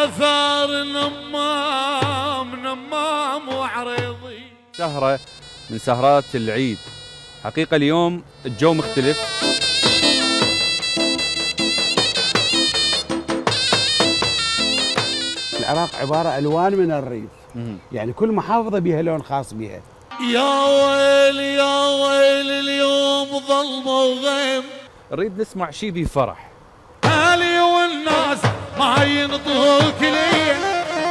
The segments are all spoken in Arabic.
أثار نمام وعريضي. سهرة من سهرات العيد. حقيقة اليوم الجو مختلف. العراق عبارة ألوان من الريف، يعني كل محافظة بها لون خاص بها. يا ويل يا ويل اليوم ظلمة وغيم. نريد نسمع شي بيه فرح. هالي والناس ما ينطوك لي،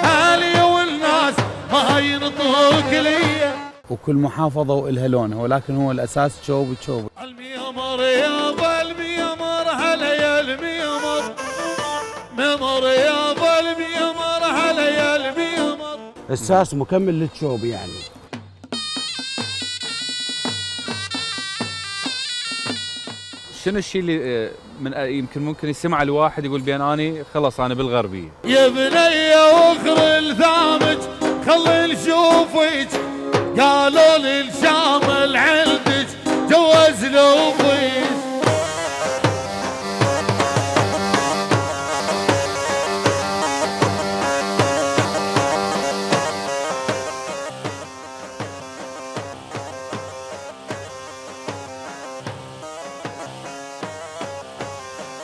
هالي والناس ما ينطوك لي. وكل محافظة وإلها لونها، ولكن هو الأساس شوب. الميمر يابا الميمر هلا يا الميمر، ممر يابا الميمر هلا يا الميمر. أساس مكمل للشوب يعني. شنو الشيء اللي ممكن يسمع الواحد يقول بين اني خلص انا بالغربيه؟ يا بني وخر الثامج خلي نشوفك، قال